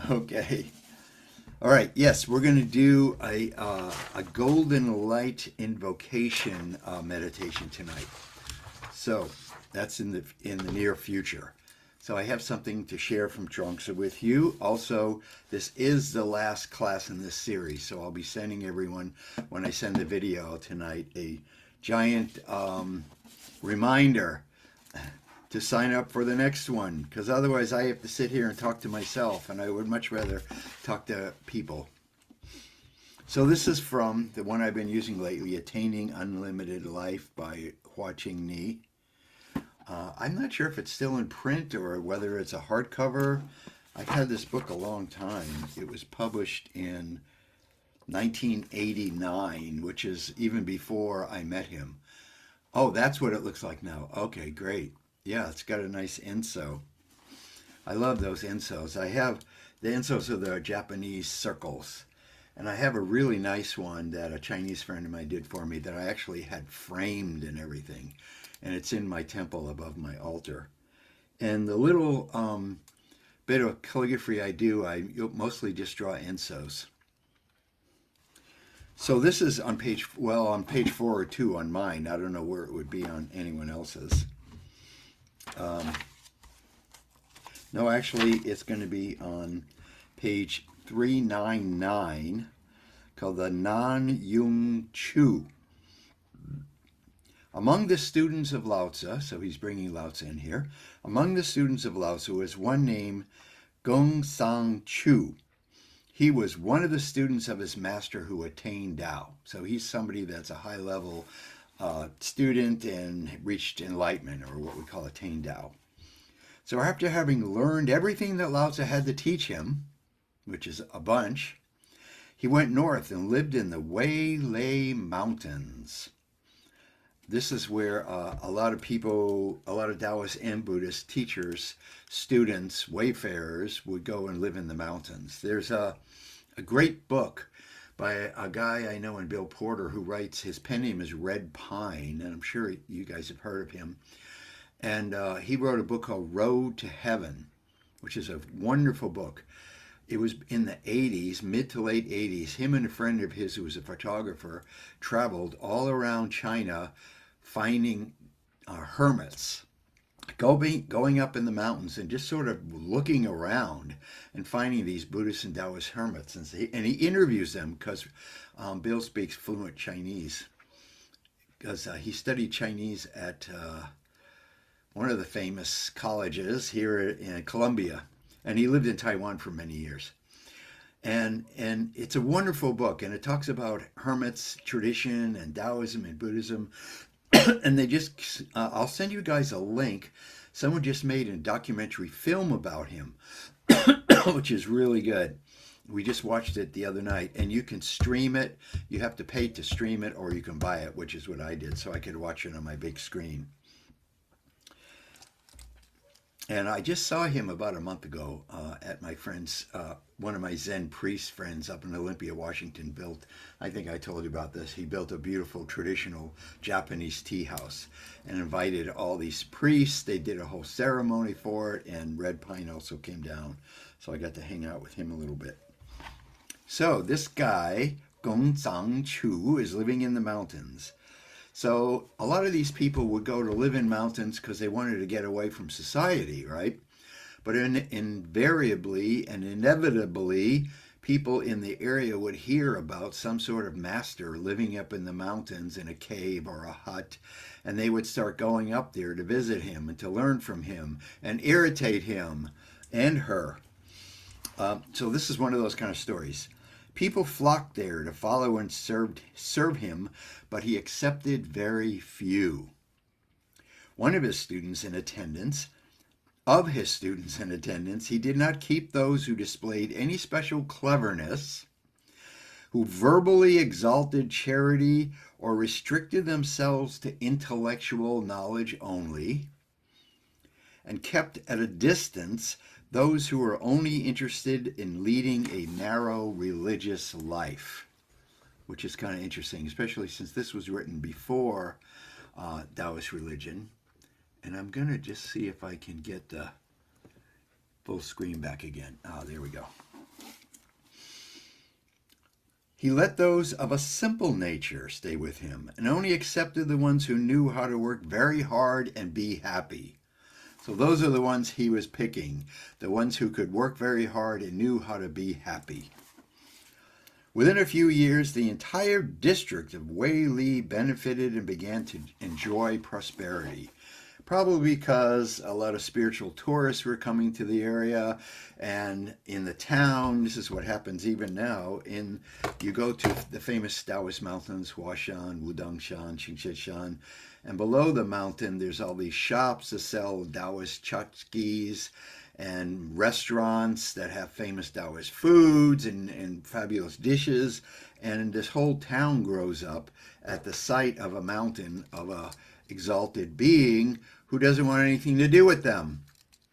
Okay. All right. Yes, we're going to do a golden light invocation meditation tonight. So that's in the near future. So I have something to share from Chuang with you. Also, this is the last class in this series, so I'll be sending everyone when I send the video tonight a giant reminder to sign up for the next one, because otherwise I have to sit here and talk to myself, and I would much rather talk to people. So this is from the one I've been using lately, Attaining Unlimited Life by Chuang Ni. I'm not sure if it's still in print or whether it's a hardcover. I've had this book a long time. It was published in 1989, which is even before I met him. Oh, that's what it looks like now. Okay, great. Yeah, it's got a nice inso. I love those insos. I have the insos of the Japanese circles. And I have a really nice one that a Chinese friend of mine did for me that I actually had framed and everything. And it's in my temple above my altar. And the little bit of calligraphy I do, I mostly just draw insos. So this is on on page 4 or 2 on mine. I don't know where it would be on anyone else's. No, actually, it's going to be on page 399, called the Nan Yung Chu. Among the students of Lao Tzu, so he's bringing Lao Tzu in here, among the students of Lao Tzu is one named Gong Sang Chu. He was one of the students of his master who attained Tao. So he's somebody that's a high-level student and reached enlightenment, or what we call attained Tao. So after having learned everything that Lao Tzu had to teach him, which is a bunch, he went north and lived in the Wei Mountains. This is where a lot of people, a lot of Taoist and Buddhist teachers, students, wayfarers would go and live in the mountains. There's a great book by a guy I know in Bill Porter who writes, his pen name is Red Pine, and I'm sure you guys have heard of him. And he wrote a book called Road to Heaven, which is a wonderful book. It was in the 80s, mid to late 80s. Him and a friend of his who was a photographer traveled all around China finding hermits, going up in the mountains and just sort of looking around and finding these Buddhist and Taoist hermits. And he interviews them because Bill speaks fluent Chinese, because he studied Chinese at one of the famous colleges here in Columbia, and he lived in Taiwan for many years. And it's a wonderful book, and it talks about hermits, tradition, and Taoism and Buddhism. And they just, I'll send you guys a link. Someone just made a documentary film about him, which is really good. We just watched it the other night, and you can stream it. You have to pay to stream it, or you can buy it, which is what I did, so I could watch it on my big screen. And I just saw him about a month ago at my friend's, one of my Zen priest friends up in Olympia, Washington, built, I think I told you about this, he built a beautiful traditional Japanese tea house and invited all these priests. They did a whole ceremony for it, and Red Pine also came down. So I got to hang out with him a little bit. So this guy, Gong Zhang Chu, is living in the mountains. So a lot of these people would go to live in mountains because they wanted to get away from society, right? But invariably and inevitably, people in the area would hear about some sort of master living up in the mountains in a cave or a hut, and they would start going up there to visit him and to learn from him and irritate him and her. So this is one of those kind of stories. People flocked there to follow and serve him, but he accepted very few. One of his students in attendance, he did not keep those who displayed any special cleverness, who verbally exalted charity or restricted themselves to intellectual knowledge only, and kept at a distance those who were only interested in leading a narrow religious life, which is kind of interesting, especially since this was written before Taoist religion. And I'm going to just see if I can get the full screen back again. There we go. He let those of a simple nature stay with him and only accepted the ones who knew how to work very hard and be happy. So those are the ones he was picking, the ones who could work very hard and knew how to be happy. Within a few years, the entire district of Weili benefited and began to enjoy prosperity. Probably because a lot of spiritual tourists were coming to the area, and in the town, this is what happens even now, you go to the famous Taoist mountains, Huashan, Wudangshan, Qingshan, and below the mountain there's all these shops that sell Taoist tchotchkes and restaurants that have famous Taoist foods and fabulous dishes, and this whole town grows up at the site of a mountain of a exalted being who doesn't want anything to do with them,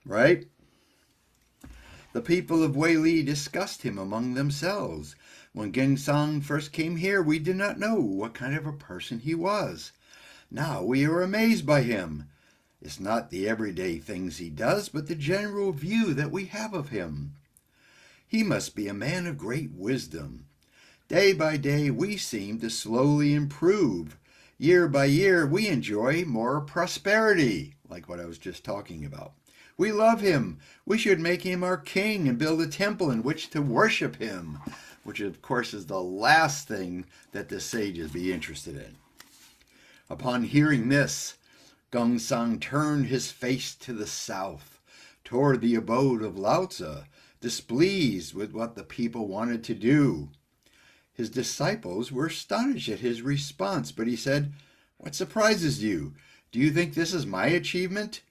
right? The people of Weili discussed him among themselves. When Gengsang first came here, we did not know what kind of a person he was. Now we are amazed by him. It's not the everyday things he does, but the general view that we have of him. He must be a man of great wisdom. Day by day, we seem to slowly improve. Year by year, we enjoy more prosperity, like what I was just talking about. We love him. We should make him our king and build a temple in which to worship him, which of course is the last thing that the sages be interested in. Upon hearing this, Gengsang turned his face to the south, toward the abode of Lao Tzu, displeased with what the people wanted to do. His disciples were astonished at his response, but he said, "What surprises you? Do you think this is my achievement?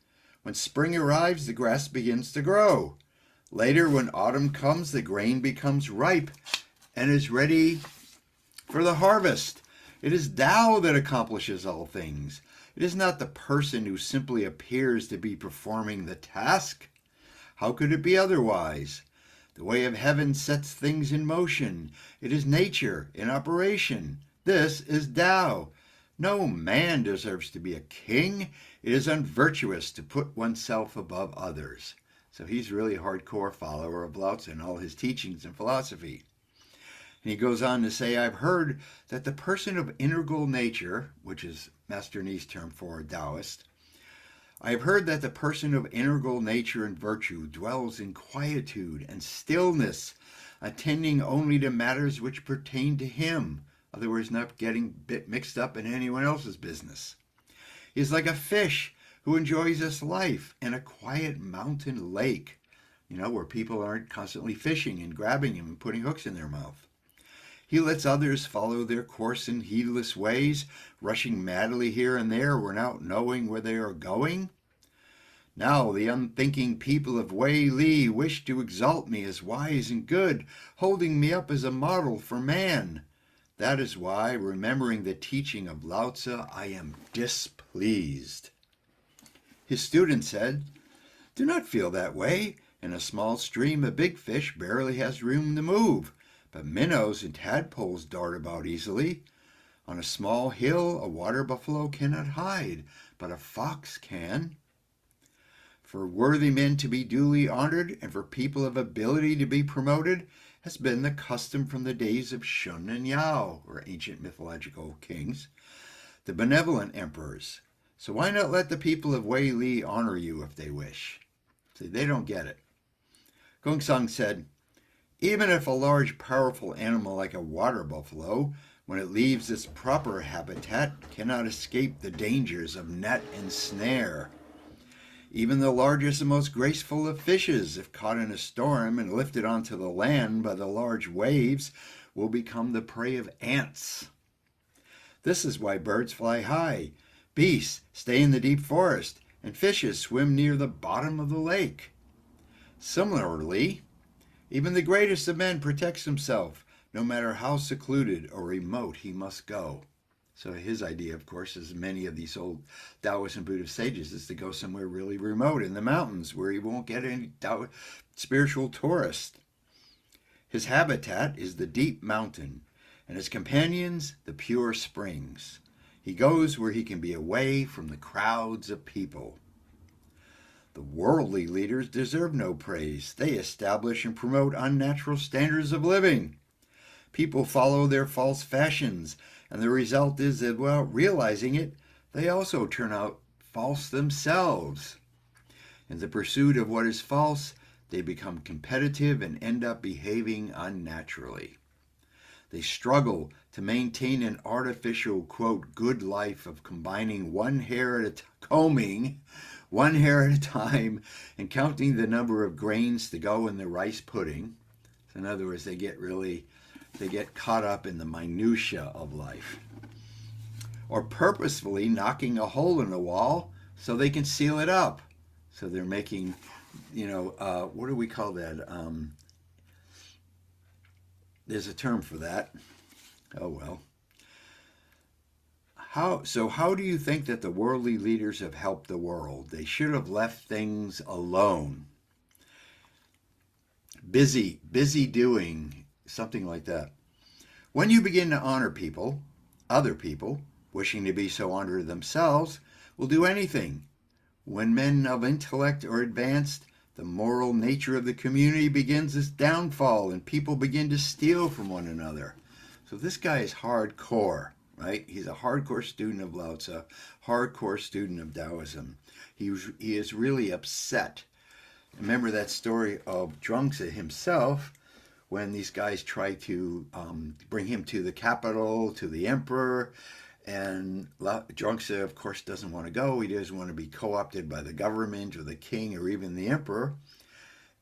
When spring arrives, the grass begins to grow. Later, when autumn comes, the grain becomes ripe and is ready for the harvest. It is Tao that accomplishes all things. It is not the person who simply appears to be performing the task. How could it be otherwise? The way of heaven sets things in motion. It is nature in operation. This is Tao. No man deserves to be a king. It is unvirtuous to put oneself above others." So he's really a hardcore follower of Lao Tzu and all his teachings and philosophy. And he goes on to say, "I've heard that the person of integral nature," which is Master Ni's term for a Taoist, "I have heard that the person of integral nature and virtue dwells in quietude and stillness, attending only to matters which pertain to him." In other words, not getting mixed up in anyone else's business. He is like a fish who enjoys his life in a quiet mountain lake, where people aren't constantly fishing and grabbing him and putting hooks in their mouth. He lets others follow their course in heedless ways, rushing madly here and there without knowing where they are going. Now the unthinking people of Weili wish to exalt me as wise and good, holding me up as a model for man. That is why, remembering the teaching of Lao Tzu, I am displeased. His student said, "Do not feel that way. In a small stream, a big fish barely has room to move, but minnows and tadpoles dart about easily. On a small hill, a water buffalo cannot hide, but a fox can. For worthy men to be duly honored and for people of ability to be promoted has been the custom from the days of Shun and Yao, or ancient mythological kings, the benevolent emperors. So why not let the people of Weili honor you if they wish?" See, they don't get it. Gengsang said, "Even if a large, powerful animal like a water buffalo, when it leaves its proper habitat, cannot escape the dangers of net and snare. Even the largest and most graceful of fishes, if caught in a storm and lifted onto the land by the large waves, will become the prey of ants. This is why birds fly high, beasts stay in the deep forest, and fishes swim near the bottom of the lake. Similarly, even the greatest of men protects himself, no matter how secluded or remote he must go." So his idea, of course, as many of these old Taoist and Buddhist sages, is to go somewhere really remote in the mountains where he won't get any spiritual tourists. His habitat is the deep mountain, and his companions the pure springs. He goes where he can be away from the crowds of people. The worldly leaders deserve no praise. They establish and promote unnatural standards of living. People follow their false fashions, and the result is that without realizing it, they also turn out false themselves. In the pursuit of what is false, they become competitive and end up behaving unnaturally. They struggle to maintain an artificial, quote, good life of combining combing one hair at a time and counting the number of grains to go in the rice pudding. So in other words, they get caught up in the minutia of life. Or purposefully knocking a hole in the wall so they can seal it up. So they're making, what do we call that? There's a term for that. Oh well. How do you think that the worldly leaders have helped the world? They should have left things alone. Busy doing something like that. When you begin to honor people, other people, wishing to be so honored themselves, will do anything. When men of intellect are advanced, the moral nature of the community begins its downfall and people begin to steal from one another. So this guy is hardcore, right? He's a hardcore student of Lao Tzu, hardcore student of Taoism. He is really upset. Remember that story of Zhuangzi himself, when these guys try to bring him to the capital, to the emperor, and Zhuangzi, of course, doesn't want to go. He doesn't want to be co-opted by the government or the king or even the emperor.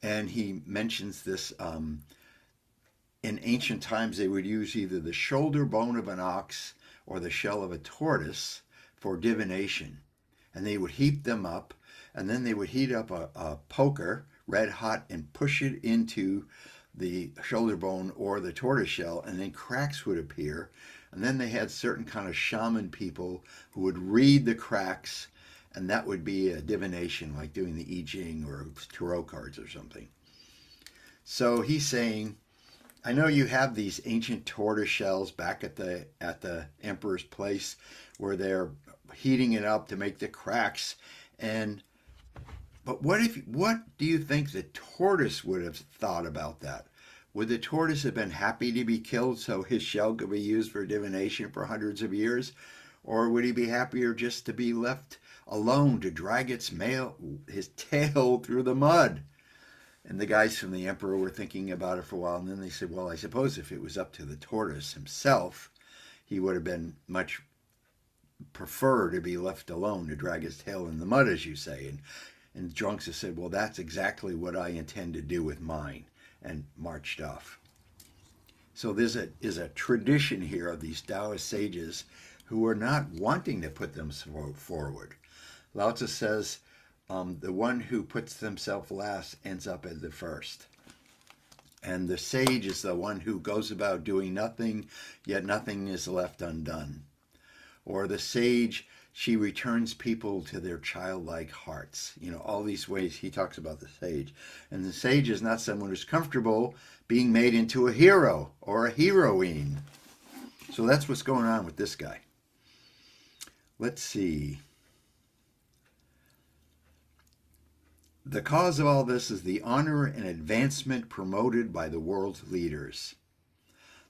And he mentions this, in ancient times, they would use either the shoulder bone of an ox or the shell of a tortoise for divination. And they would heap them up, and then they would heat up a poker, red hot, and push it into the shoulder bone or the tortoise shell, and then cracks would appear. And then they had certain kind of shaman people who would read the cracks, and that would be a divination, like doing the I Ching or tarot cards or something. So he's saying, I know you have these ancient tortoise shells back at the emperor's place where they're heating it up to make the cracks, but what do you think the tortoise would have thought about that? Would the tortoise have been happy to be killed so his shell could be used for divination for hundreds of years? Or would he be happier just to be left alone to drag his tail through the mud? And the guys from the emperor were thinking about it for a while, and then they said, well, I suppose if it was up to the tortoise himself, he would have been much prefer to be left alone to drag his tail in the mud, as you say. And Zhuangzi said, well, that's exactly what I intend to do with mine, and marched off. So there's a tradition here of these Taoist sages who are not wanting to put themselves forward. Lao Tzu says, the one who puts themselves last ends up as the first. And the sage is the one who goes about doing nothing, yet nothing is left undone. Or the sage, she returns people to their childlike hearts. All these ways he talks about the sage. And the sage is not someone who's comfortable being made into a hero or a heroine. So that's what's going on with this guy. Let's see. The cause of all this is the honor and advancement promoted by the world's leaders.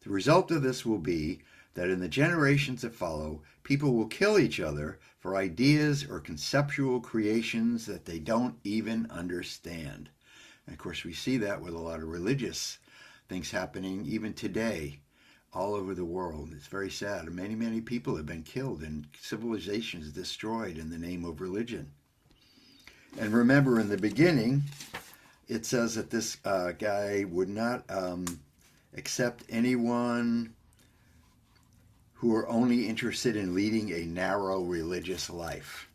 The result of this will be that in the generations that follow, people will kill each other for ideas or conceptual creations that they don't even understand. And of course, we see that with a lot of religious things happening even today all over the world. It's very sad. Many, many people have been killed and civilizations destroyed in the name of religion. And remember, in the beginning, it says that this guy would not accept anyone who are only interested in leading a narrow religious life.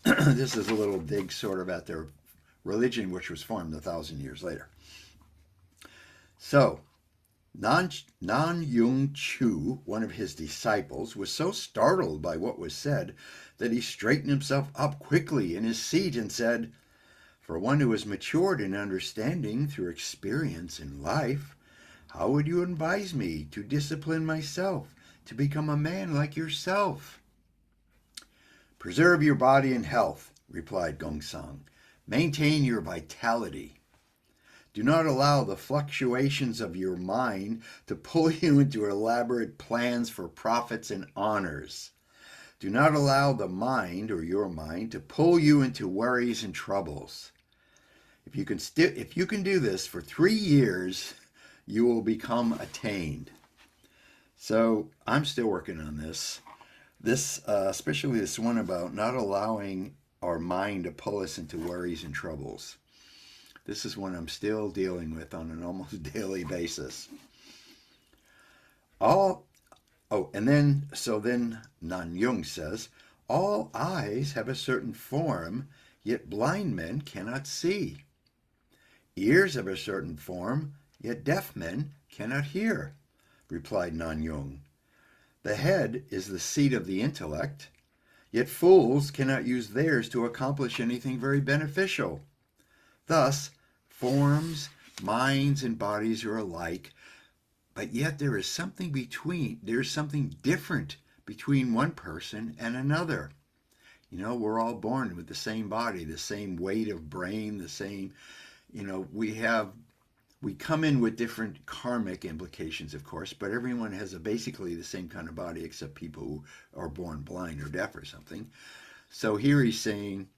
This is a little dig sort of at their religion, which was formed 1,000 years later. So, Nan-yung Chu, one of his disciples, was so startled by what was said that he straightened himself up quickly in his seat and said, "For one who has matured in understanding through experience in life, how would you advise me to discipline myself to become a man like yourself?" "Preserve your body and health," replied Gongsun, Maintain your vitality. Do not allow the fluctuations of your mind to pull you into elaborate plans for profits and honors. Do not allow the mind or your mind to pull you into worries and troubles. If you can do this for 3 years, you will become attained. So I'm still working on this. Especially this one about not allowing our mind to pull us into worries and troubles. This is one I'm still dealing with on an almost daily basis. Then Nan Yung says, all eyes have a certain form, yet blind men cannot see. Ears have a certain form, yet deaf men cannot hear, replied Nan Yung. The head is the seat of the intellect, yet fools cannot use theirs to accomplish anything very beneficial. Thus, forms, minds, and bodies are alike, but yet there is something different between one person and another. We're all born with the same body, the same weight of brain, the same, we come in with different karmic implications, of course, but everyone has basically the same kind of body except people who are born blind or deaf or something. So here he's saying,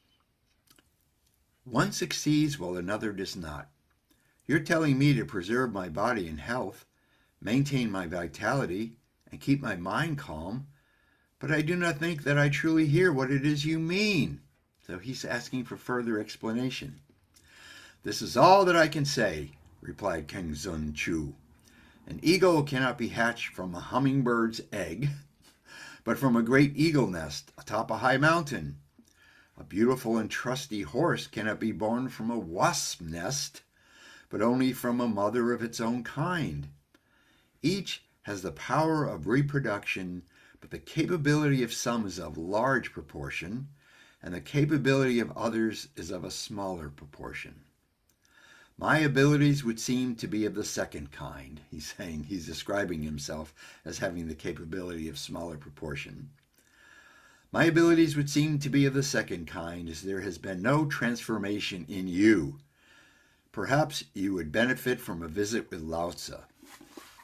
one succeeds while another does not. You're telling me to preserve my body and health, maintain my vitality, and keep my mind calm, but I do not think that I truly hear what it is you mean. So he's asking for further explanation. This is all that I can say, replied Keng Sun Chu. An eagle cannot be hatched from a hummingbird's egg, but from a great eagle nest atop a high mountain. A beautiful and trusty horse cannot be born from a wasp nest, but only from a mother of its own kind. Each has the power of reproduction, but the capability of some is of large proportion, and the capability of others is of a smaller proportion. My abilities would seem to be of the second kind. He's describing himself as having the capability of smaller proportion. My abilities would seem to be of the second kind, as there has been no transformation in you. Perhaps you would benefit from a visit with Lao Tzu.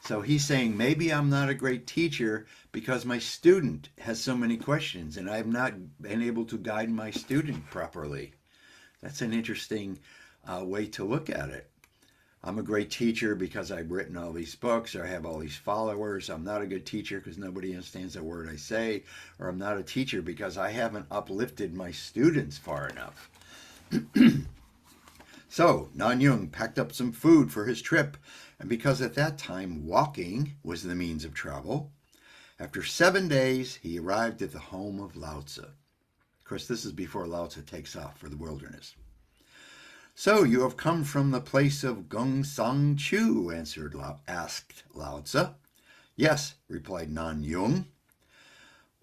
So he's saying, maybe I'm not a great teacher because my student has so many questions and I've not been able to guide my student properly. That's an interesting way to look at it. I'm a great teacher because I've written all these books, or I have all these followers. I'm not a good teacher because nobody understands a word I say, or I'm not a teacher because I haven't uplifted my students far enough. So Nan Yung packed up some food for his trip, and because at that time walking was the means of travel, after 7 days he arrived at the home of Lao Tzu. Of course, this is before Lao Tzu takes off for the wilderness. So you have come from the place of Gong Sang Chu, asked Lao Tzu. Yes, replied Nan Yung.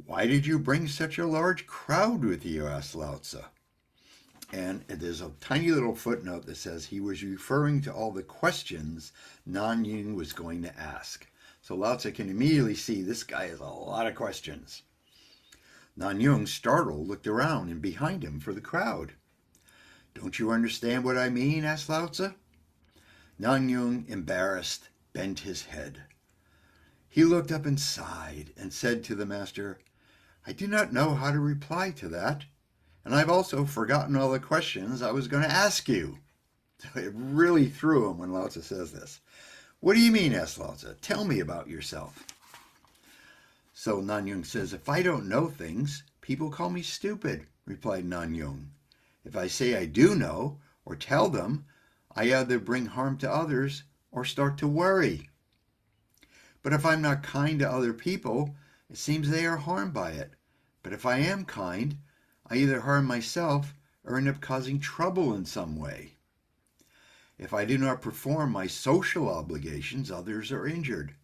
Why did you bring such a large crowd with you, asked Lao Tzu. And there's a tiny little footnote that says he was referring to all the questions Nan Yung was going to ask. So Lao Tzu can immediately see this guy has a lot of questions. Nan Yung, startled, looked around and behind him for the crowd. Don't you understand what I mean? Asked Lao Tzu. Nan Yung, embarrassed, bent his head. He looked up and sighed and said to the master, I do not know how to reply to that, and I've also forgotten all the questions I was going to ask you. So it really threw him when Lao Tzu says this. What do you mean? Asked Lao Tzu. Tell me about yourself. So Nan Yung says, if I don't know things, people call me stupid, replied Nan Yung. If I say I do know, or tell them, I either bring harm to others or start to worry. But if I'm not kind to other people, it seems they are harmed by it. But if I am kind, I either harm myself or end up causing trouble in some way. If I do not perform my social obligations, others are injured.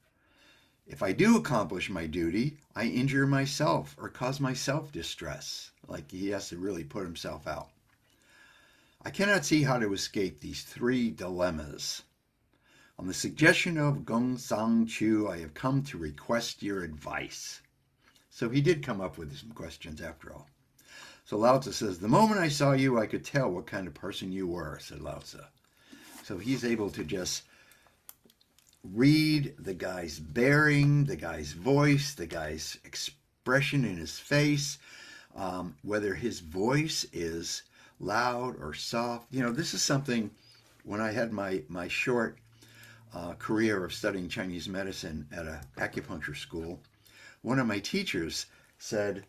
If I do accomplish my duty, I injure myself or cause myself distress. Like he has to really put himself out. I cannot see how to escape these 3 dilemmas. On the suggestion of Gong Sang Chu, I have come to request your advice. So he did come up with some questions after all. So Lao Tzu says, the moment I saw you, I could tell what kind of person you were, said Lao Tzu. So he's able to just read the guy's bearing, the guy's voice, the guy's expression in his face, whether his voice is loud or soft. You know, this is something, when I had my short career of studying Chinese medicine at an acupuncture school, one of my teachers said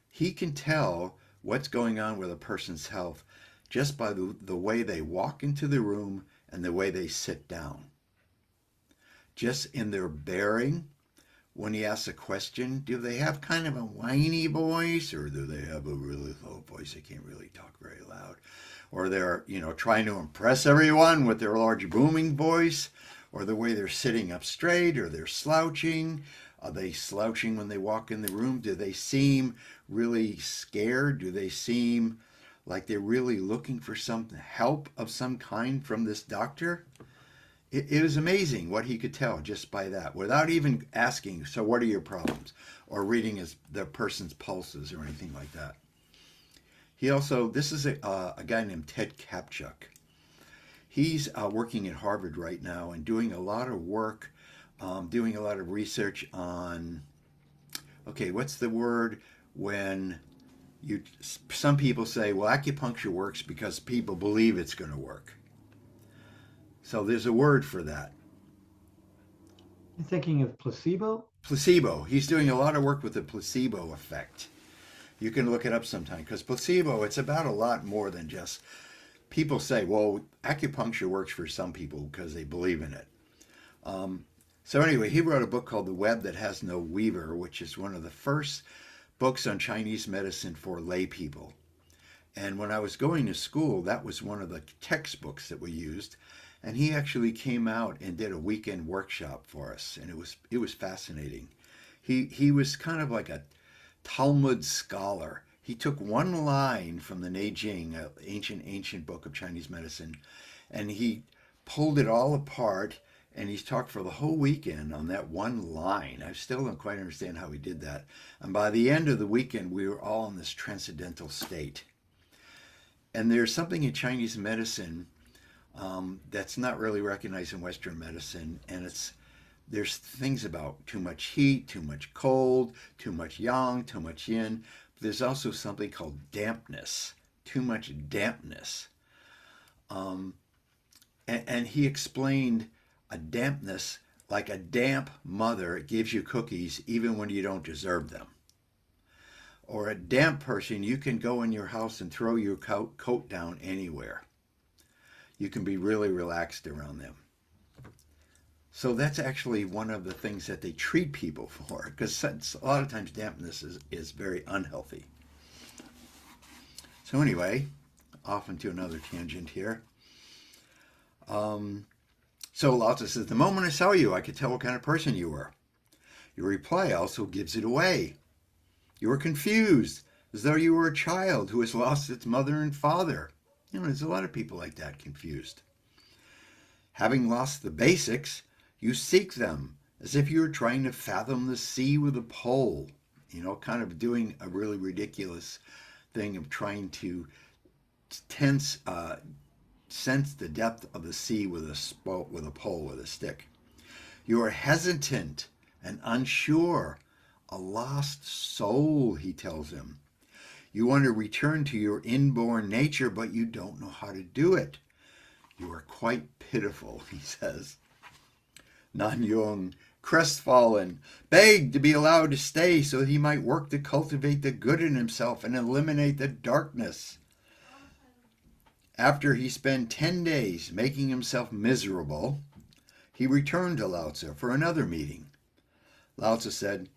he can tell what's going on with a person's health just by the way they walk into the room and the way they sit down. Just in their bearing, when he asks a question, do they have kind of a whiny voice, or do they have a really low voice? They can't really talk very loud. Or they're, trying to impress everyone with their large booming voice, or the way they're sitting up straight, or they're slouching. Are they slouching when they walk in the room? Do they seem really scared? Do they seem like they're really looking for some help of some kind from this doctor? It was amazing what he could tell just by that, without even asking, so what are your problems? Or reading the person's pulses or anything like that. He also, this is a guy named Ted Kapchuk. He's working at Harvard right now and doing a lot of work, doing a lot of research on, okay, what's the word when some people say, well, acupuncture works because people believe it's going to work. So there's a word for that. You're thinking of placebo? Placebo. He's doing a lot of work with the placebo effect. You can look it up sometime, because placebo, it's about a lot more than just, people say, well, acupuncture works for some people because they believe in it. So anyway, he wrote a book called The Web That Has No Weaver, which is one of the first books on Chinese medicine for lay people. And when I was going to school, that was one of the textbooks that we used. And he actually came out and did a weekend workshop for us, and it was fascinating. He was kind of like a Talmud scholar. He took one line from the Neijing, an ancient book of Chinese medicine, and he pulled it all apart, and he's talked for the whole weekend on that one line. I still don't quite understand how he did that. And by the end of the weekend, we were all in this transcendental state. And there's something in Chinese medicine that's not really recognized in Western medicine, and there's things about too much heat, too much cold, too much yang, too much yin. But there's also something called dampness, too much dampness. And he explained a dampness like a damp mother gives you cookies even when you don't deserve them. Or a damp person, you can go in your house and throw your coat down anywhere. You can be really relaxed around them. So that's actually one of the things that they treat people for, because a lot of times dampness is very unhealthy. So anyway, off into another tangent here. So Lao Tzu says, the moment I saw you, I could tell what kind of person you were. Your reply also gives it away. You were confused, as though you were a child who has lost its mother and father. There's a lot of people like that, confused. Having lost the basics, you seek them as if you were trying to fathom the sea with a pole. Kind of doing a really ridiculous thing of trying to sense the depth of the sea with a pole, with a stick. You are hesitant and unsure, a lost soul, he tells him. You want to return to your inborn nature, but you don't know how to do it. You are quite pitiful, he says. Nan Yung, crestfallen, begged to be allowed to stay so that he might work to cultivate the good in himself and eliminate the darkness. After he spent 10 days making himself miserable, he returned to Lao Tzu for another meeting. Lao Tzu said,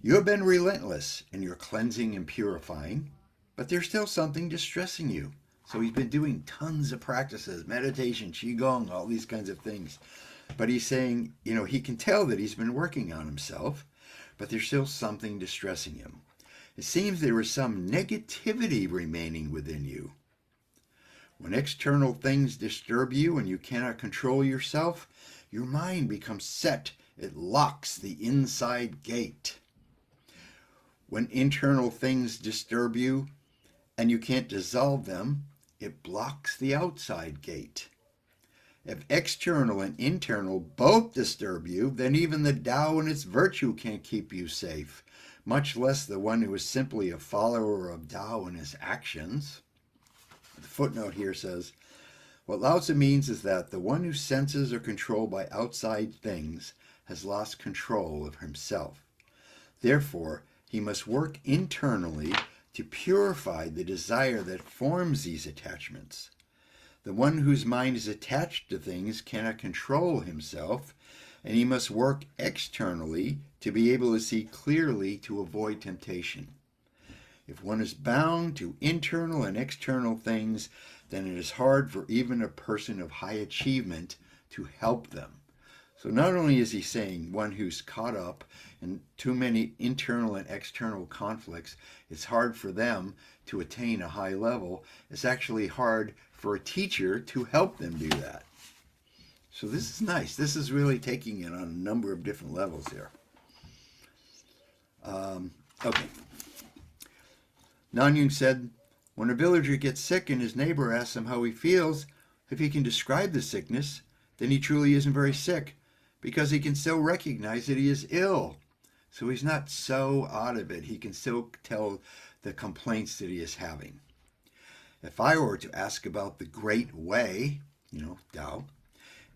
you have been relentless in your cleansing and purifying, but there's still something distressing you. So he's been doing tons of practices, meditation, qigong, all these kinds of things. But he's saying, he can tell that he's been working on himself, but there's still something distressing him. It seems there is some negativity remaining within you. When external things disturb you and you cannot control yourself, your mind becomes set. It locks the inside gate. When internal things disturb you, and you can't dissolve them, it blocks the outside gate. If external and internal both disturb you, then even the Tao and its virtue can't keep you safe, much less the one who is simply a follower of Tao and his actions. The footnote here says, what Lao Tzu means is that the one who senses or controlled by outside things has lost control of himself. Therefore, he must work internally to purify the desire that forms these attachments. The one whose mind is attached to things cannot control himself, and he must work externally to be able to see clearly to avoid temptation. If one is bound to internal and external things, then it is hard for even a person of high achievement to help them. So not only is he saying one who's caught up in too many internal and external conflicts, it's hard for them to attain a high level. It's actually hard for a teacher to help them do that. So this is nice. This is really taking it on a number of different levels here. Okay. Nanyung said, when a villager gets sick and his neighbor asks him how he feels, if he can describe the sickness, then he truly isn't very sick, because he can still recognize that he is ill. So he's not so out of it. He can still tell the complaints that he is having. If I were to ask about the great way, Tao,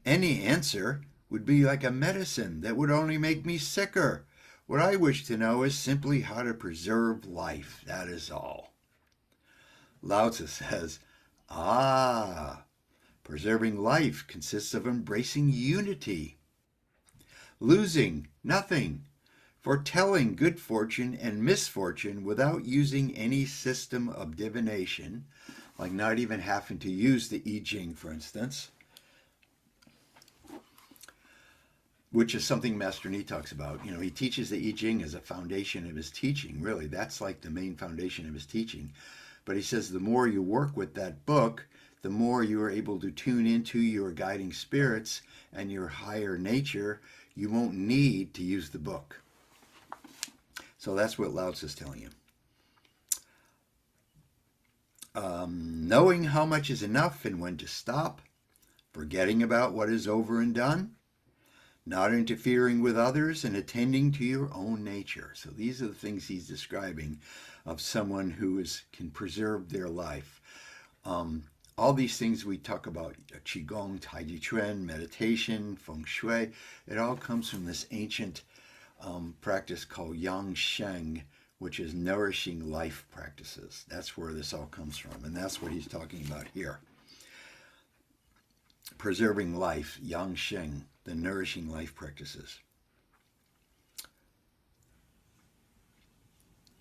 any answer would be like a medicine that would only make me sicker. What I wish to know is simply how to preserve life. That is all. Lao Tzu says, preserving life consists of embracing unity, losing nothing, foretelling good fortune and misfortune without using any system of divination, like not even having to use the I Ching, for instance, which is something Master Ni talks about. He teaches the I Ching as a foundation of his teaching, really. That's like the main foundation of his teaching. But he says the more you work with that book, the more you are able to tune into your guiding spirits and your higher nature. You won't need to use the book. So that's what Lao Tzu is telling you. Knowing how much is enough and when to stop, forgetting about what is over and done, not interfering with others, and attending to your own nature. So these are the things he's describing of someone who can preserve their life. All these things we talk about, Qigong, Tai Chi Chuan, meditation, Feng Shui, it all comes from this ancient practice called Yang Sheng, which is nourishing life practices. That's where this all comes from, and that's what he's talking about here. Preserving life, Yang Sheng, the nourishing life practices.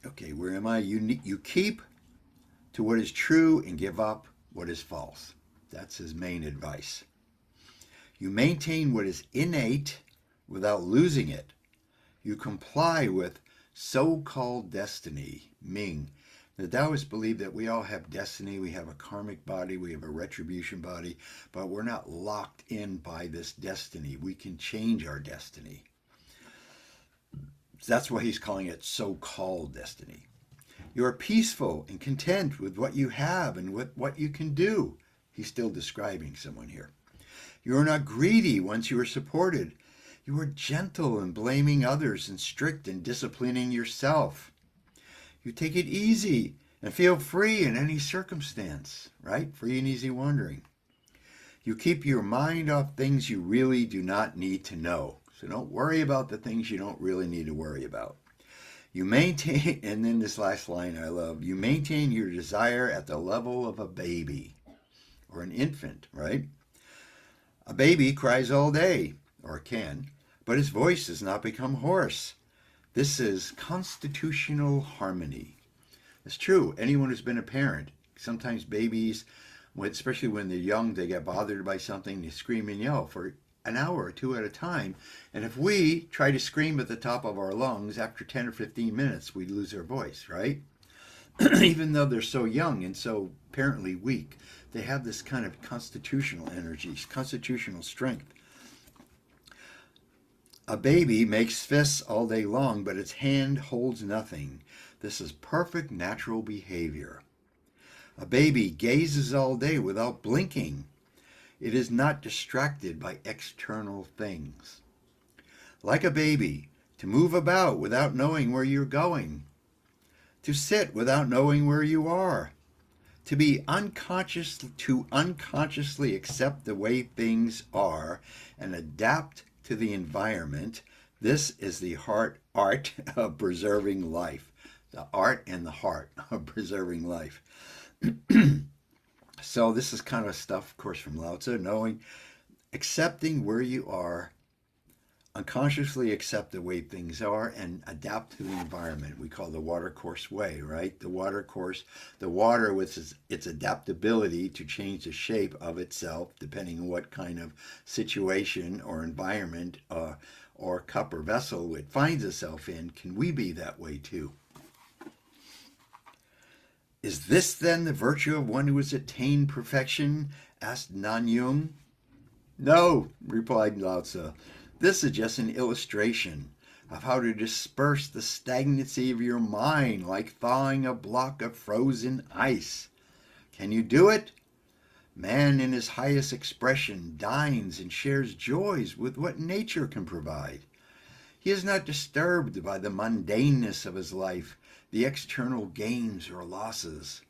Okay, where am I? You keep to what is true and give up what is false. That's his main advice. You maintain what is innate without losing it. You comply with so-called destiny, Ming. The Taoists believe that we all have destiny. We have a karmic body. We have a retribution body. But we're not locked in by this destiny. We can change our destiny. That's why he's calling it so-called destiny. You are peaceful and content with what you have and with what you can do. He's still describing someone here. You are not greedy once you are supported. You are gentle in blaming others and strict in disciplining yourself. You take it easy and feel free in any circumstance, right? Free and easy wandering. You keep your mind off things you really do not need to know. So don't worry about the things you don't really need to worry about. You maintain, and then this last line I love, you maintain your desire at the level of a baby or an infant, right? A baby cries all day, or can, but his voice does not become hoarse. This is constitutional harmony. It's true. Anyone who's been a parent, sometimes babies, especially when they're young, they get bothered by something, they scream and yell for an hour or two at a time. And if we try to scream at the top of our lungs, after 10 or 15 minutes, we lose our voice, right? Even though they're so young and so apparently weak, they have this kind of constitutional energy, constitutional strength. A baby makes fists all day long, but its hand holds nothing. This is perfect natural behavior. A baby gazes all day without blinking. It is not distracted by external things. Like a baby, to move about without knowing where you're going, to sit without knowing where you are, to unconsciously accept the way things are and adapt to the environment. This is the art of preserving life. The art and the heart of preserving life. So this is kind of stuff, of course, from Lao Tzu, accepting where you are, unconsciously accept the way things are, and adapt to the environment. We call the water course way, right? The water with its adaptability to change the shape of itself depending on what kind of situation or environment or cup or vessel it finds itself in. Can we be that way too? Is this then the virtue of one who has attained perfection? Asked Nan Yung. No, replied Lao Tzu. This is just an illustration of how to disperse the stagnancy of your mind like thawing a block of frozen ice. Can you do it? Man in his highest expression dines and shares joys with what nature can provide. He is not disturbed by the mundaneness of his life, the external gains or losses.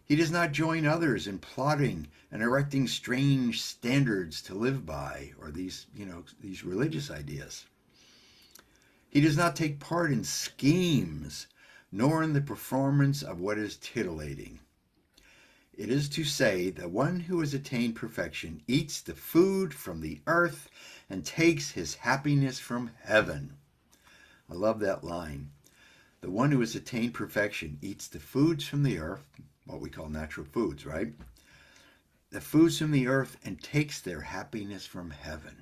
He does not join others in plotting and erecting strange standards to live by, or these religious ideas. He does not take part in schemes, nor in the performance of what is titillating. It is to say that one who has attained perfection eats the food from the earth and takes his happiness from heaven. I love that line. The one who has attained perfection eats the foods from the earth, what we call natural foods, right? The foods from the earth, and takes their happiness from heaven.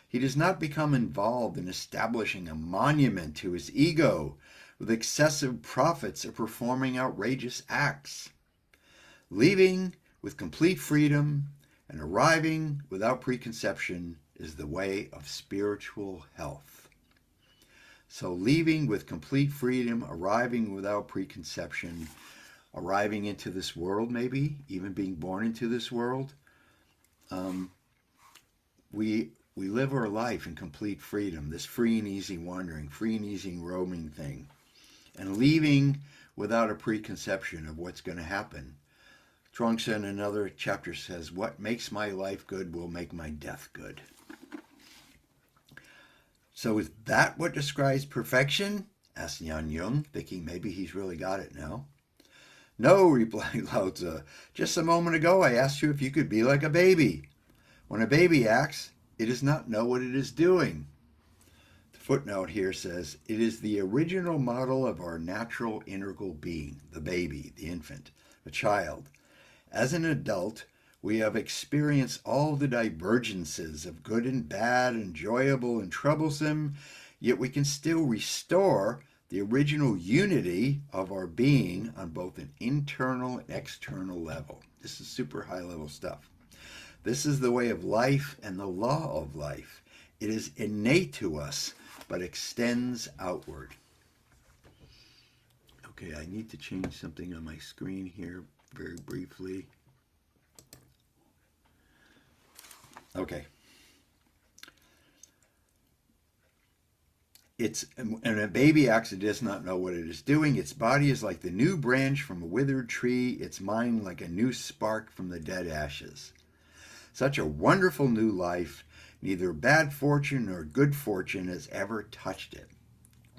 He does not become involved in establishing a monument to his ego with excessive profits or performing outrageous acts. Leaving with complete freedom and arriving without preconception is the way of spiritual health. So leaving with complete freedom, arriving without preconception, arriving into this world, maybe even being born into this world, we live our life in complete freedom, this free and easy wandering, free and easy roaming thing, and leaving without a preconception of what's going to happen. Chuang in another chapter says, "What makes my life good will make my death good." So is that what describes perfection? Asked Nan Yung, thinking maybe he's really got it now. No, replied Lao Tzu. Just a moment ago I asked you if you could be like a baby. When a baby acts, it does not know what it is doing. The footnote here says, it is the original model of our natural integral being, the baby, the infant, the child. As an adult, we have experienced all the divergences of good and bad, enjoyable and troublesome, yet we can still restore the original unity of our being on both an internal and external level. This is super high level stuff. This is the way of life and the law of life. It is innate to us, but extends outward. Okay, I need to change something on my screen here very briefly. Okay. And a baby actually does not know what it is doing. Its body is like the new branch from a withered tree, its mind like a new spark from the dead ashes. Such a wonderful new life, neither bad fortune nor good fortune has ever touched it.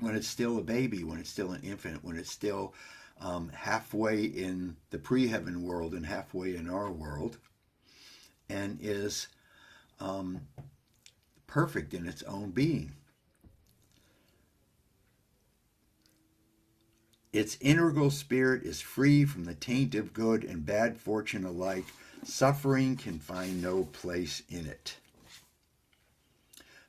When it's still a baby, when it's still an infant, when it's still halfway in the pre-heaven world and halfway in our world, and is perfect in its own being. Its integral spirit is free from the taint of good and bad fortune alike. Suffering can find no place in it.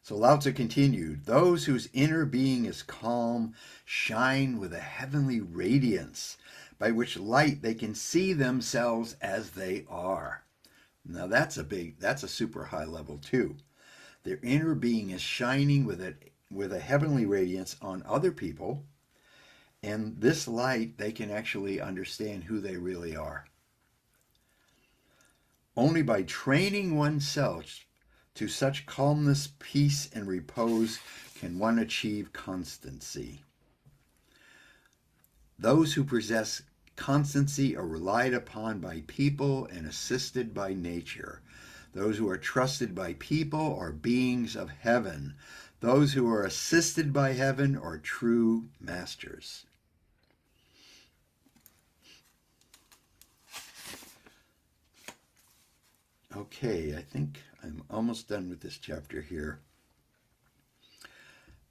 So Lao Tzu continued, those whose inner being is calm shine with a heavenly radiance by which light they can see themselves as they are. Now that's a super high level too. Their inner being is shining with a heavenly radiance on other people, And this light, they can actually understand who they really are. Only by training oneself to such calmness, peace, and repose can one achieve constancy. Those who possess constancy are relied upon by people and assisted by nature. Those who are trusted by people are beings of heaven. Those who are assisted by heaven are true masters. Okay, I think I'm almost done with this chapter here.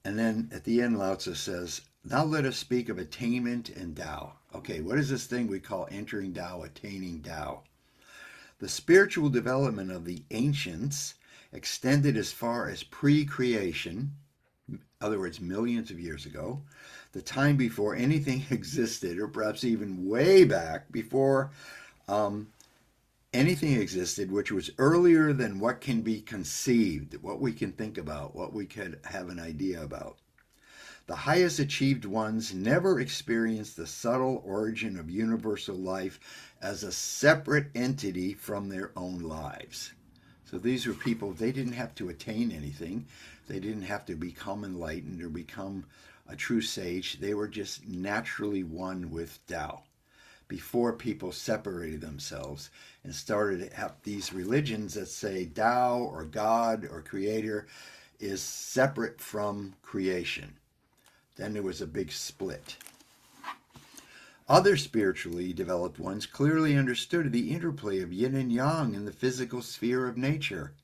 And then at the end, Lao Tzu says, now let us speak of attainment and Tao. Okay, what is this thing we call entering Tao, attaining Tao? The spiritual development of the ancients extended as far as pre-creation, in other words, millions of years ago, the time before anything existed, or perhaps even way back before anything existed, which was earlier than what can be conceived, what we can think about, what we could have an idea about. The highest achieved ones never experienced the subtle origin of universal life as a separate entity from their own lives. So these were people, they didn't have to attain anything. They didn't have to become enlightened or become a true sage. They were just naturally one with Tao before people separated themselves and started to have these religions that say Tao or God or Creator is separate from creation. Then there was a big split. Other spiritually developed ones clearly understood the interplay of yin and yang in the physical sphere of nature,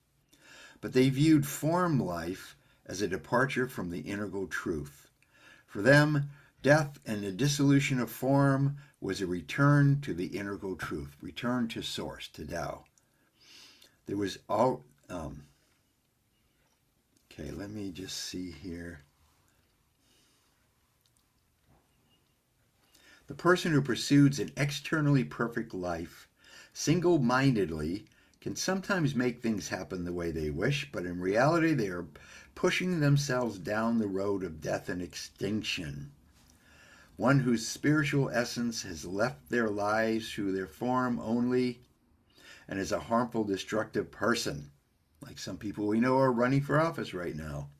but they viewed form life as a departure from the integral truth. For them, death and the dissolution of form was a return to the integral truth, return to source, to Tao. There was all... okay, let me just see here. The person who pursues an externally perfect life single-mindedly can sometimes make things happen the way they wish, but in reality they are pushing themselves down the road of death and extinction. One whose spiritual essence has left their lives through their form only and is a harmful, destructive person, like some people we know are running for office right now.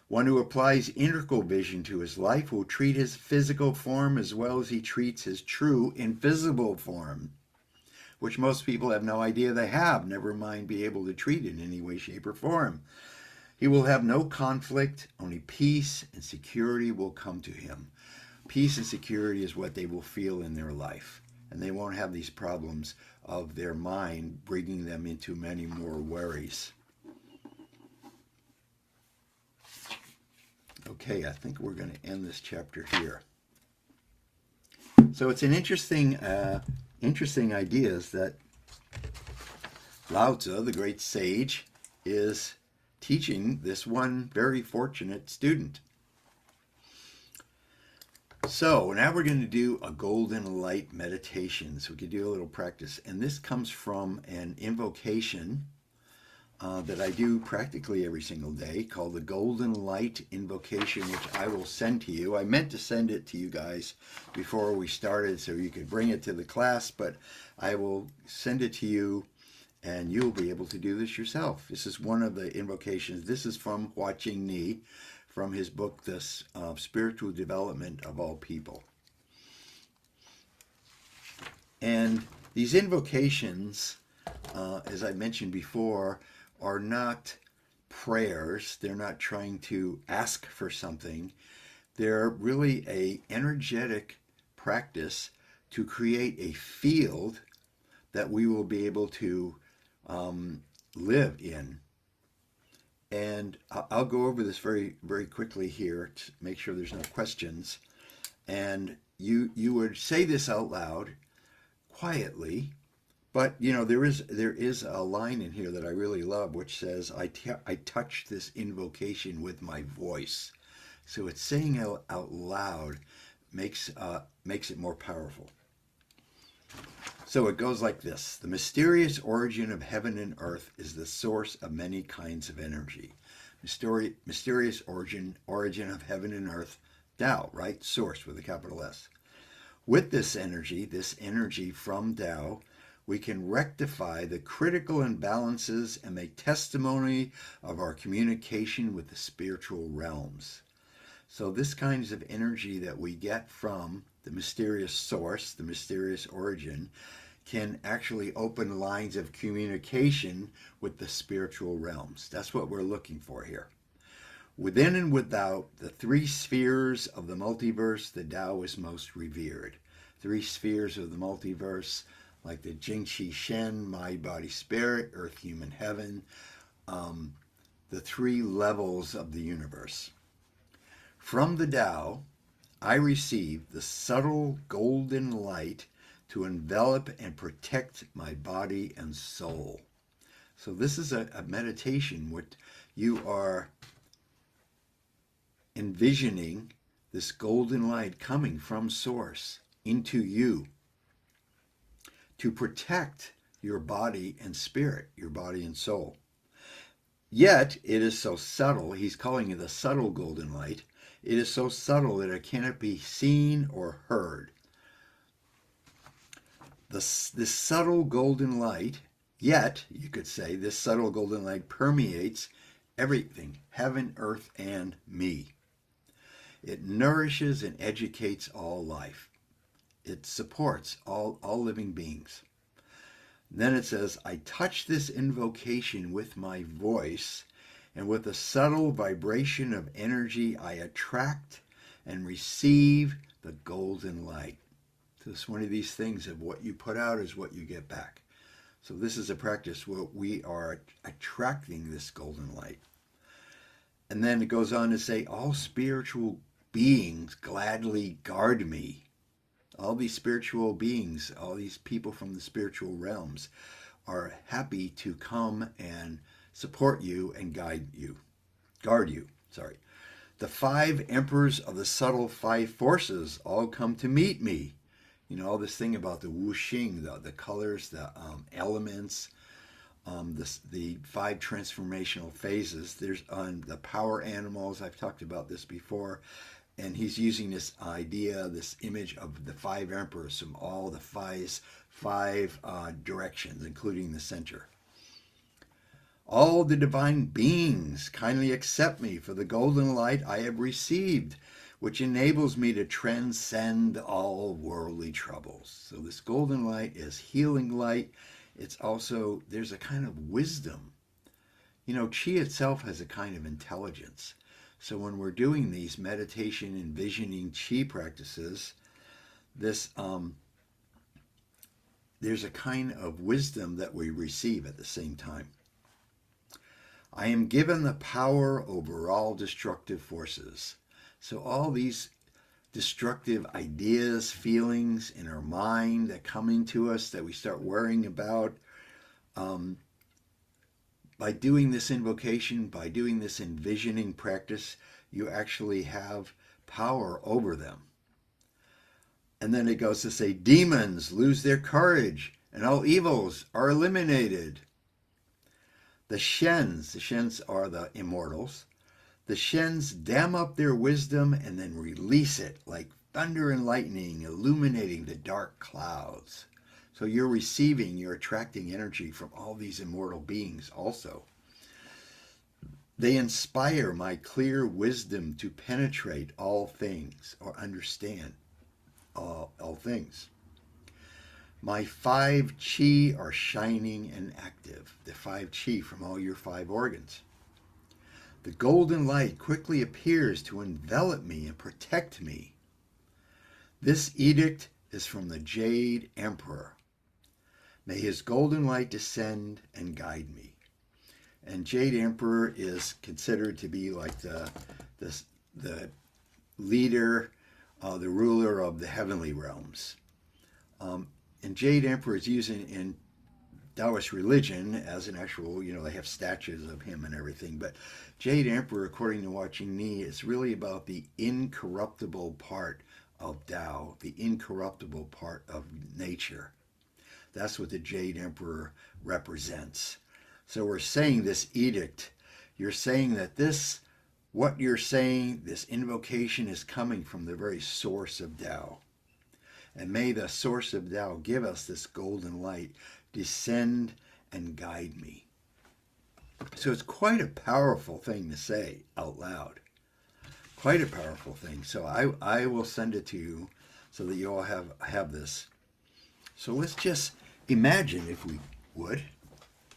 One who applies integral vision to his life will treat his physical form as well as he treats his true invisible form, which most people have no idea they have, never mind be able to treat it in any way, shape, or form. He will have no conflict, only peace and security will come to him. Peace and security is what they will feel in their life, and they won't have these problems of their mind bringing them into many more worries. Okay, I think we're going to end this chapter here. So it's an interesting ideas that Lao Tzu, the great sage, is teaching this one very fortunate student. So now we're going to do a golden light meditation. So we could do a little practice. And this comes from an invocation that I do practically every single day called the Golden Light Invocation, which I will send to you. I meant to send it to you guys before we started so you could bring it to the class, but I will send it to you and you'll be able to do this yourself. This is one of the invocations. This is from Hua Ching Ni, from his book, The Spiritual Development of All People. And these invocations, as I mentioned before, are not prayers. They're not trying to ask for something. They're really a energetic practice to create a field that we will be able to live in. And I'll go over this very, very quickly here to make sure there's no questions. And you would say this out loud, quietly, but you know there is a line in here that I really love, which says, "I touch this invocation with my voice." So it's saying out loud makes it more powerful. So it goes like this. The mysterious origin of heaven and earth is the source of many kinds of energy. Mysterious origin of heaven and earth, Tao, right? Source with a capital S. With this energy from Tao, we can rectify the critical imbalances and make testimony of our communication with the spiritual realms. So this kinds of energy that we get from the mysterious source, the mysterious origin, can actually open lines of communication with the spiritual realms. That's what we're looking for here. Within and without the three spheres of the multiverse, the Tao is most revered. Three spheres of the multiverse, like the Jing Qi Shen, mind, body, spirit, earth, human, heaven, the three levels of the universe. From the Tao, I receive the subtle golden light to envelop and protect my body and soul. So this is a meditation where you are envisioning this golden light coming from source into you to protect your body and spirit, your body and soul. Yet it is so subtle, he's calling it the subtle golden light. It is so subtle that it cannot be seen or heard. This subtle golden light, yet, you could say, this subtle golden light permeates everything, heaven, earth, and me. It nourishes and educates all life. It supports all living beings. Then it says, I touch this invocation with my voice, and with a subtle vibration of energy, I attract and receive the golden light. So it's one of these things of what you put out is what you get back. So this is a practice where we are attracting this golden light. And then it goes on to say, all spiritual beings gladly guard me. All these spiritual beings, all these people from the spiritual realms are happy to come and support you and guard you. The five emperors of the subtle five forces all come to meet me. You know, all this thing about the wuxing, the colors, the elements, the five transformational phases. There's the power animals. I've talked about this before. And he's using this idea, this image of the five emperors from all the five directions, including the center. All the divine beings kindly accept me for the golden light I have received, which enables me to transcend all worldly troubles. So this golden light is healing light. It's also, there's a kind of wisdom. You know, Qi itself has a kind of intelligence. So when we're doing these meditation, envisioning Qi practices, this there's a kind of wisdom that we receive at the same time. I am given the power over all destructive forces. So all these destructive ideas, feelings in our mind that come into us that we start worrying about, by doing this invocation, by doing this envisioning practice, you actually have power over them. And then it goes to say, demons lose their courage and all evils are eliminated. The Shens are the immortals. The Shens dam up their wisdom and then release it like thunder and lightning, illuminating the dark clouds. So you're attracting energy from all these immortal beings also. They inspire my clear wisdom to penetrate all things or understand all things. My 5 Qi are shining and active, the 5 Qi from all your 5 organs. The golden light quickly appears to envelop me and protect me. This edict is from the Jade Emperor. May his golden light descend and guide me. And Jade Emperor is considered to be like the leader, the ruler of the heavenly realms. And Jade Emperor is used in Taoist religion as an actual, they have statues of him and everything. But Jade Emperor, according to Watching Ni, is really about the incorruptible part of Tao, the incorruptible part of nature. That's what the Jade Emperor represents. So we're saying this edict, you're saying that this what you're saying, this invocation is coming from the very source of Tao. And may the source of Tao give us this golden light, descend and guide me. So it's quite a powerful thing to say out loud. Quite a powerful thing. So I will send it to you so that you all have this. So let's just imagine, if we would,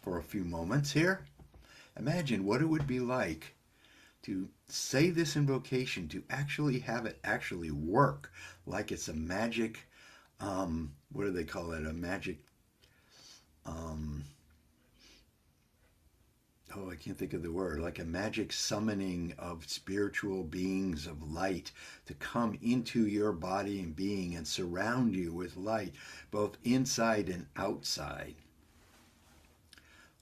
for a few moments here, imagine what it would be like to say this invocation, to actually have it actually work like it's a magic, what do they call it? A magic, I can't think of the word, like a magic summoning of spiritual beings of light to come into your body and being and surround you with light, both inside and outside,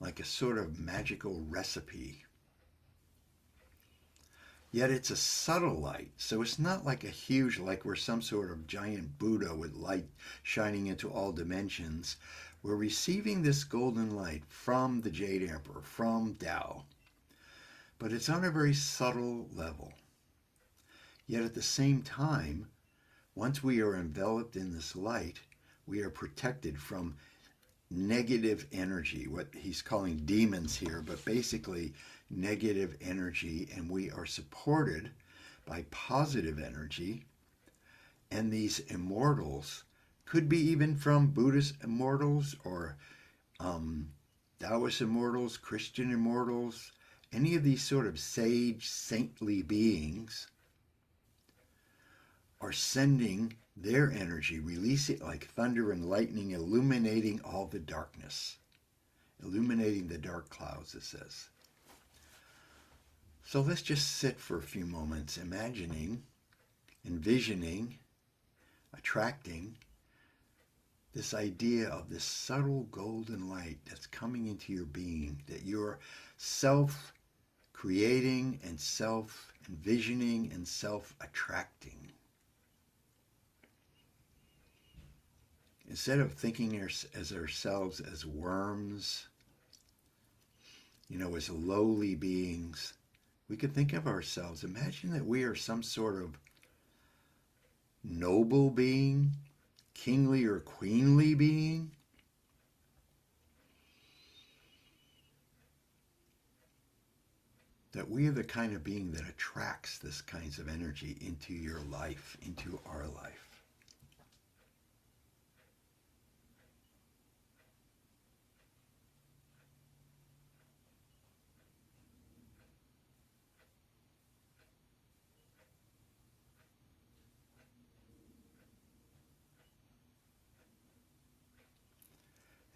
like a sort of magical recipe. Yet it's a subtle light, so it's not like a huge, like we're some sort of giant Buddha with light shining into all dimensions. We're receiving this golden light from the Jade Emperor, from Tao, but it's on a very subtle level. Yet at the same time, once we are enveloped in this light, we are protected from negative energy, what he's calling demons here, but basically negative energy, and we are supported by positive energy. And these immortals could be even from Buddhist immortals or Taoist immortals, Christian immortals, any of these sort of sage, saintly beings are sending their energy, release it like thunder and lightning, illuminating all the darkness, illuminating the dark clouds, it says. So let's just sit for a few moments, imagining, envisioning, attracting this idea of this subtle golden light that's coming into your being, that you're self-creating and self-envisioning and self-attracting. Instead of thinking as ourselves as worms, as lowly beings, we could think of ourselves, imagine that we are some sort of noble being, kingly or queenly being, that we are the kind of being that attracts this kinds of energy into your life, into our life.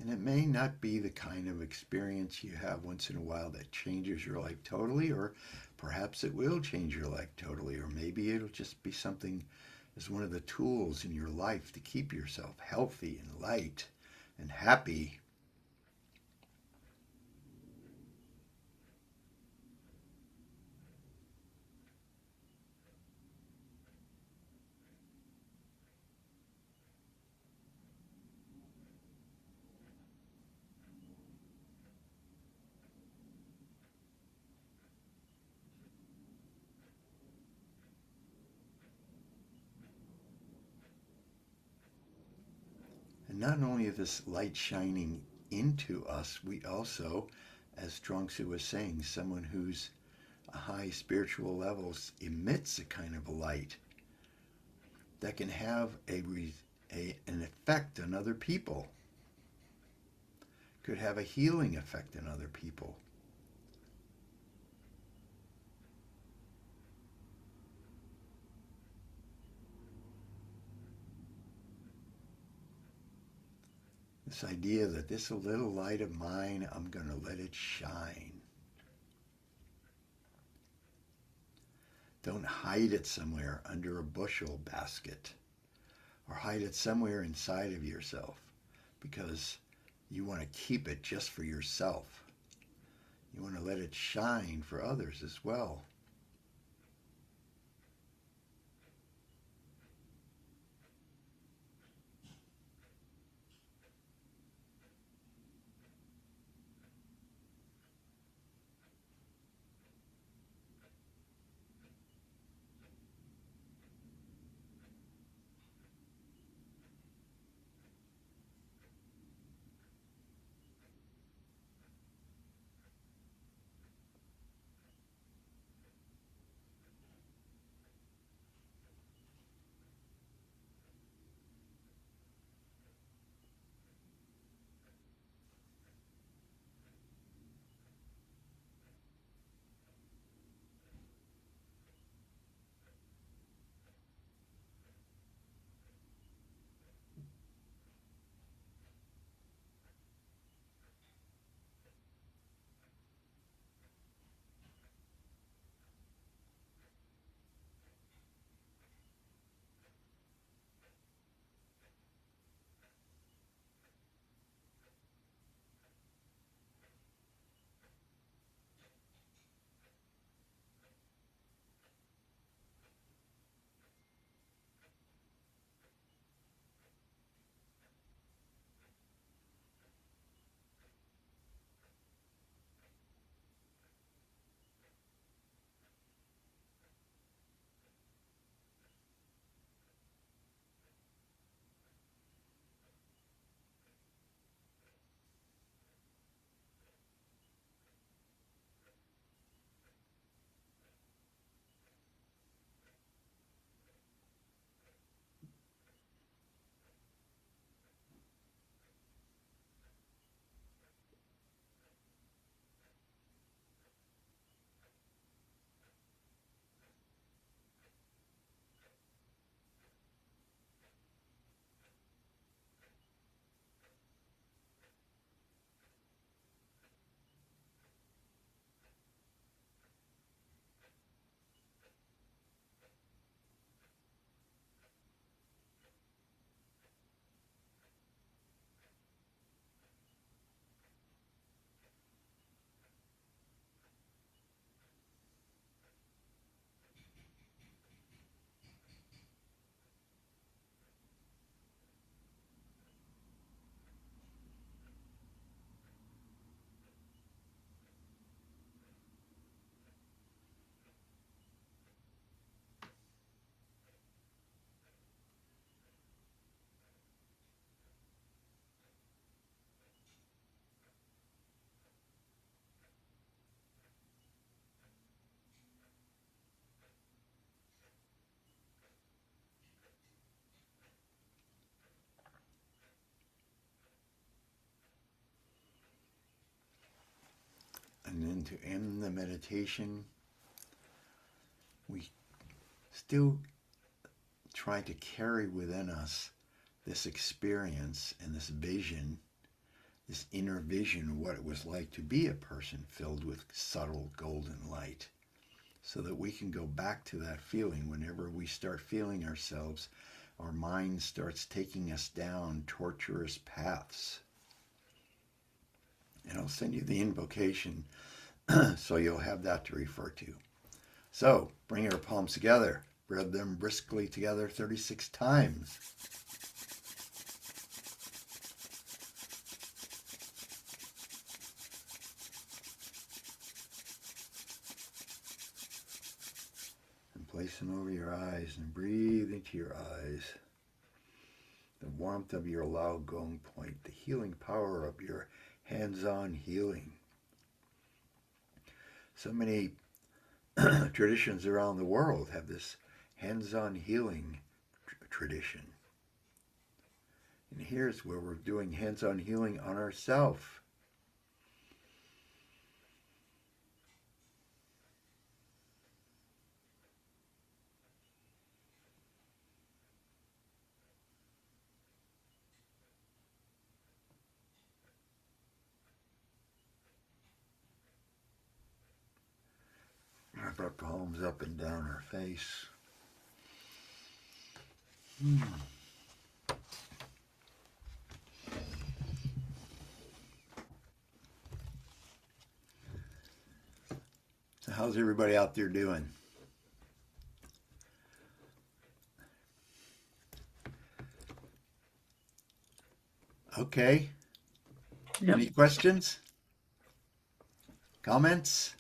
And it may not be the kind of experience you have once in a while that changes your life totally, or perhaps it will change your life totally, or maybe it'll just be something as one of the tools in your life to keep yourself healthy and light and happy. And not only is this light shining into us, we also, as Chuang was saying, someone who's a high spiritual levels emits a kind of a light that can have an effect on other people, could have a healing effect on other people. This idea that this little light of mine, I'm going to let it shine. Don't hide it somewhere under a bushel basket or hide it somewhere inside of yourself because you want to keep it just for yourself. You want to let it shine for others as well. And then to end the meditation, we still try to carry within us this experience and this vision, this inner vision of what it was like to be a person filled with subtle golden light, so that we can go back to that feeling whenever we start feeling ourselves, our mind starts taking us down tortuous paths. And I'll send you the invocation so you'll have that to refer to. So bring your palms together, rub them briskly together 36 times. And place them over your eyes and breathe into your eyes. The warmth of your Lao Gong point, the healing power of your hands-on healing. So many traditions around the world have this hands-on healing tradition. And here's where we're doing hands-on healing on ourselves. Wrap our palms up and down our face. So how's everybody out there doing? Okay. Yep. Any questions? Comments?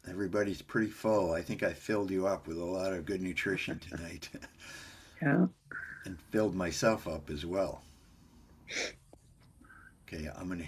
Everybody's pretty full. I think I filled you up with a lot of good nutrition tonight. Yeah. And filled myself up as well. Okay, I'm going to